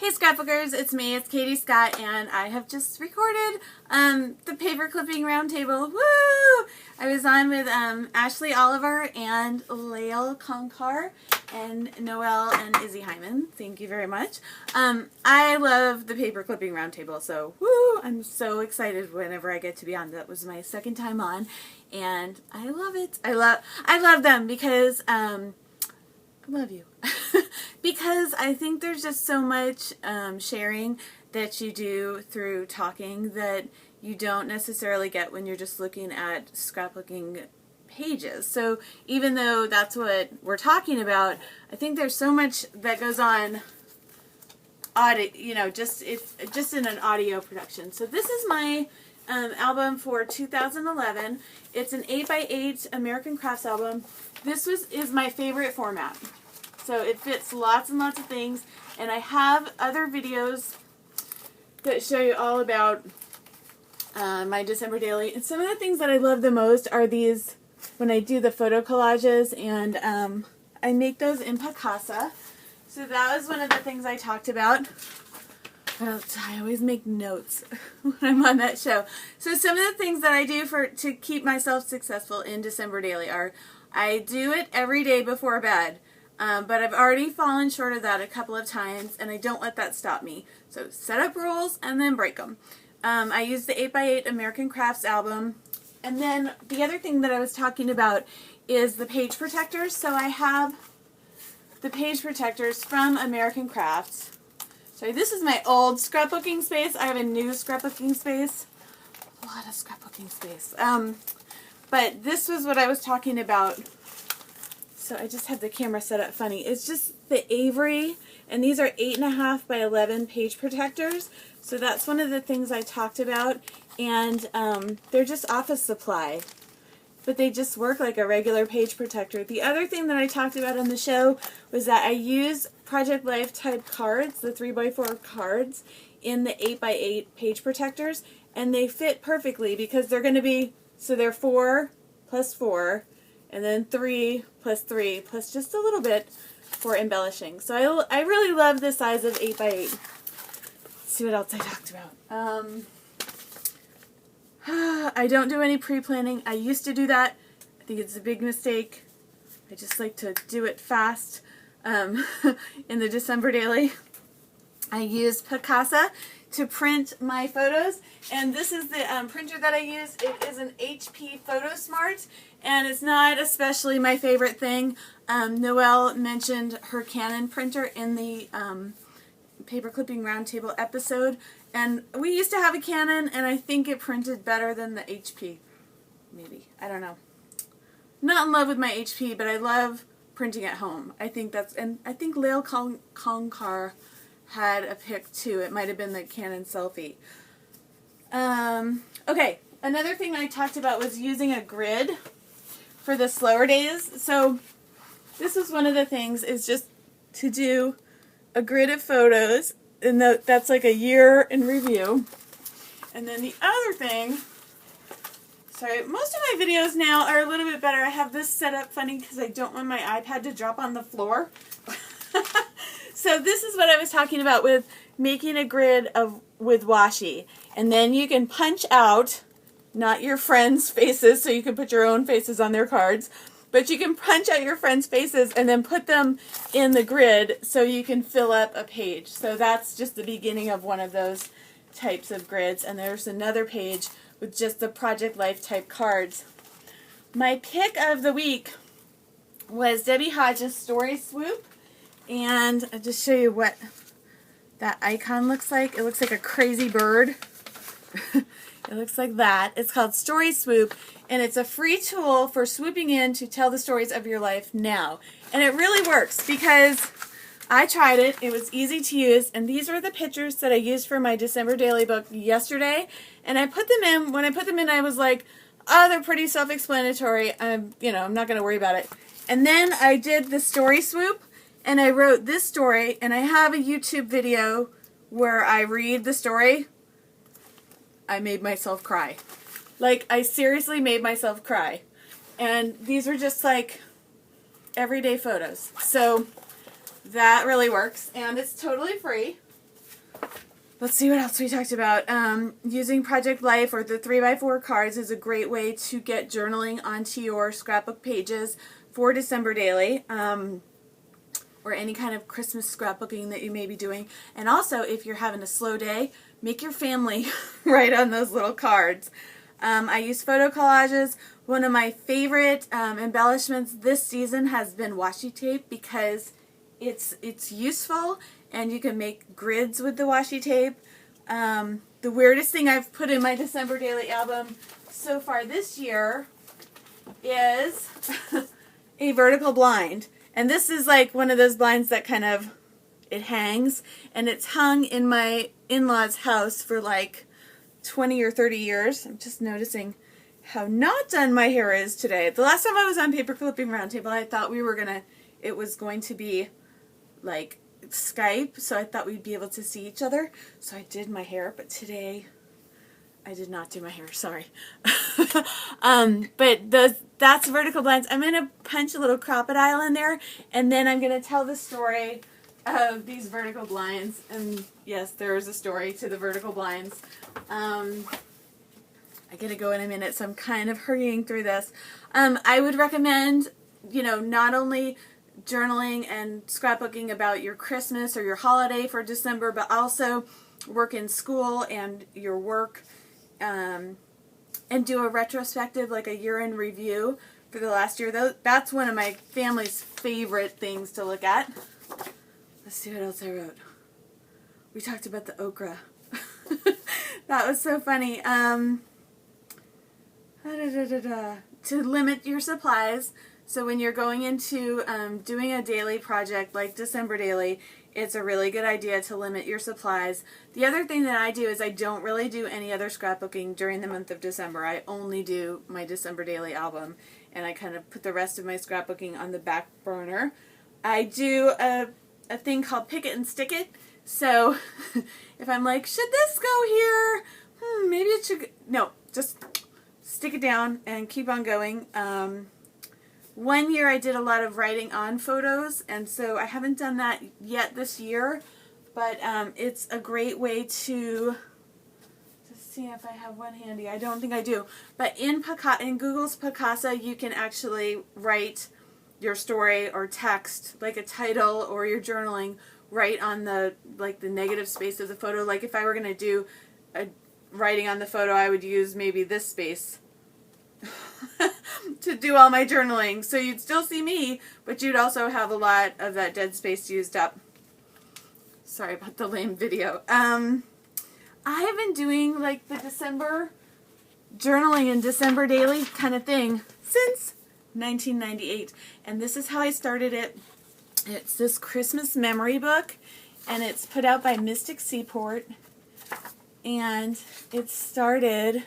Hey Scrapbookers, it's me, it's Katie Scott, and I have just recorded the Paperclipping Roundtable. Woo! I was on with Ashley Oliver and Lael Konkar and Noelle and Izzy Hyman. Thank you very much. I love the Paperclipping Roundtable, so woo! I'm so excited whenever I get to be on. That was my second time on, and I love it. I love them because I love you. Because I think there's just so much sharing that you do through talking that you don't necessarily get when you're just looking at scrapbooking pages. So even though that's what we're talking about, I think there's so much that goes on audio, just in an audio production. So this is my album for 2011. It's an 8x8 American Crafts album. This is my favorite format. So it fits lots and lots of things, and I have other videos that show you all about my December daily. And some of the things that I love the most are these, when I do the photo collages, and I make those in Picasa. So that was one of the things I talked about. I always make notes when I'm on that show. So some of the things that I do to keep myself successful in December daily are, I do it every day before bed. But I've already fallen short of that a couple of times, and I don't let that stop me. So set up rules and then break them. I use the 8x8 American Crafts album. And then the other thing that I was talking about is the page protectors. So I have the page protectors from American Crafts. So this is my old scrapbooking space. I have a new scrapbooking space. A lot of scrapbooking space. But this was what I was talking about. So I just have the camera set up funny. It's just the Avery, and these are 8.5 by 11 page protectors. So that's one of the things I talked about, and they're just office supply, but they just work like a regular page protector. The other thing that I talked about on the show was that I use Project Life type cards, the 3x4 cards, in the 8x8 page protectors, and they fit perfectly because they're going to be, so they're 4 plus 4, and then 3 plus 3 plus just a little bit for embellishing. So I really love the size of 8x8. Let's see what else I talked about. I don't do any pre-planning. I used to do that. I think it's a big mistake. I just like to do it fast in the December daily. I use Picasa to print my photos, and this is the printer that I use. It is an HP PhotoSmart, and it's not especially my favorite thing. Noelle mentioned her Canon printer in the Paperclipping Roundtable episode, and we used to have a Canon, and I think it printed better than the HP. Maybe. I don't know. Not in love with my HP, but I love printing at home. I think that's, and I think Lael Konkar had a pic too. It might have been the Canon selfie. Okay, another thing I talked about was using a grid for the slower days. So this was one of the things, is just to do a grid of photos, and that's like a year in review. And then the other thing, sorry, most of my videos now are a little bit better. I have this set up funny because I don't want my iPad to drop on the floor. So this is what I was talking about with making a grid with washi. And then you can punch out, not your friends' faces, so you can put your own faces on their cards, but you can punch out your friends' faces and then put them in the grid so you can fill up a page. So that's just the beginning of one of those types of grids. And there's another page with just the Project Life type cards. My pick of the week was Debbie Hodges' Story Swoop. And I'll just show you what that icon looks like. It looks like a crazy bird. It looks like that. It's called Story Swoop, and it's a free tool for swooping in to tell the stories of your life now. And it really works because I tried it. It was easy to use, and these are the pictures that I used for my December daily book yesterday. And I put them in. When I put them in, I was like, oh, they're pretty self-explanatory. I'm not going to worry about it. And then I did the Story Swoop. And I wrote this story, and I have a YouTube video where I read the story. I made myself cry. Like, I seriously made myself cry. And these were just like everyday photos. So that really works, and it's totally free. let's see what else we talked about. Using Project Life or the 3x4 cards is a great way to get journaling onto your scrapbook pages for December Daily, or any kind of Christmas scrapbooking that you may be doing. And also, if you're having a slow day, make your family write on those little cards. I use photo collages. One of my favorite embellishments this season has been washi tape because it's useful and you can make grids with the washi tape. The weirdest thing I've put in my December Daily album so far this year is a vertical blind. And this is like one of those blinds that kind of, it hangs, and it's hung in my in-laws' house for like 20 or 30 years. I'm just noticing how not done my hair is today. The last time I was on Paperclipping Roundtable, I thought it was going to be like Skype, so I thought we'd be able to see each other. So I did my hair, but today I did not do my hair, sorry. But that's vertical blinds. I'm going to punch a little crocodile in there, and then I'm going to tell the story of these vertical blinds. And yes, there is a story to the vertical blinds. I got to go in a minute, so I'm kind of hurrying through this. I would recommend, not only journaling and scrapbooking about your Christmas or your holiday for December, but also work in school and your work, and do a retrospective, like a year-end review for the last year. That's one of my family's favorite things to look at. Let's see what else I wrote. We talked about the okra. That was so funny. To limit your supplies. So when you're going into doing a daily project like December Daily, it's a really good idea to limit your supplies. The other thing that I do is I don't really do any other scrapbooking during the month of December. I only do my December Daily album, and I kind of put the rest of my scrapbooking on the back burner. I do a thing called Pick It and Stick It. So if I'm like, should this go here? Maybe it should. No, just stick it down and keep on going. One year I did a lot of writing on photos, and so I haven't done that yet this year, but it's a great way to see if I have one handy. I don't think I do. But in Google's Picasa, you can actually write your story or text, like a title or your journaling, right on the negative space of the photo. Like if I were going to do a writing on the photo, I would use maybe this space to do all my journaling. So you'd still see me, but you'd also have a lot of that dead space used up. Sorry about the lame video. I have been doing like the December journaling and December Daily kind of thing since 1998. And this is how I started it. It's this Christmas memory book, and it's put out by Mystic Seaport. And it started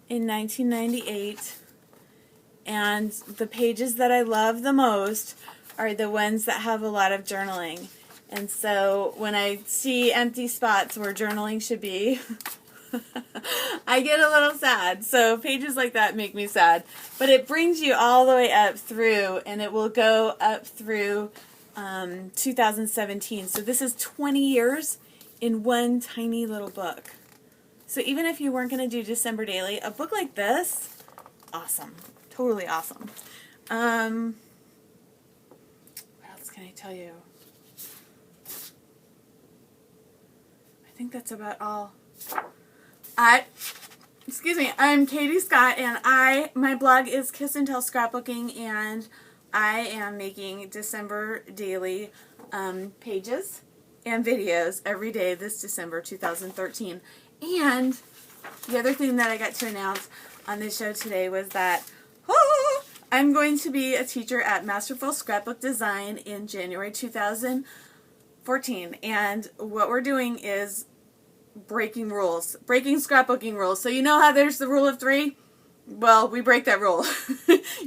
in 1998, and the pages that I love the most are the ones that have a lot of journaling. And so when I see empty spots where journaling should be, I get a little sad. So pages like that make me sad. But it brings you all the way up through, and it will go up through 2017. So this is 20 years in one tiny little book. So even if you weren't going to do December Daily, a book like this, awesome. Totally awesome. What else can I tell you? I think that's about all. Excuse me, I'm Katie Scott, and my blog is Kiss and Tell Scrapbooking, and I am making December Daily pages and videos every day this December 2013. And the other thing that I got to announce on this show today was that I'm going to be a teacher at Masterful Scrapbook Design in January 2014. And what we're doing is breaking scrapbooking rules. So you know how there's the rule of 3? Well, we break that rule.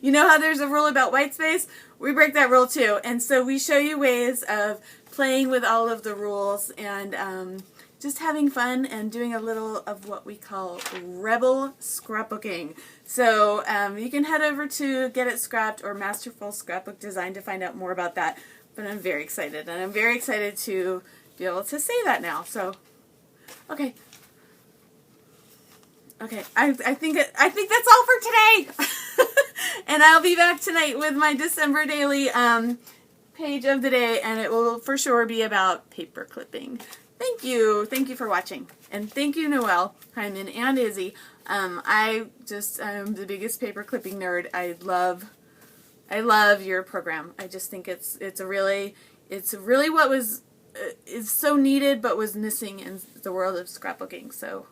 You know how there's a rule about white space? We break that rule too. And so we show you ways of playing with all of the rules and just having fun and doing a little of what we call rebel scrapbooking. So you can head over to Get It Scrapped or Masterful Scrapbook Design to find out more about that. But I'm very excited, and I'm very excited to be able to say that now. So, okay. Okay, I think that's all for today. And I'll be back tonight with my December daily page of the day, and it will for sure be about paper clipping. Thank you for watching, and thank you, Noelle, Hyman, and Izzy. I'm the biggest paper clipping nerd. I love your program. I just think it's really what is so needed but was missing in the world of scrapbooking. So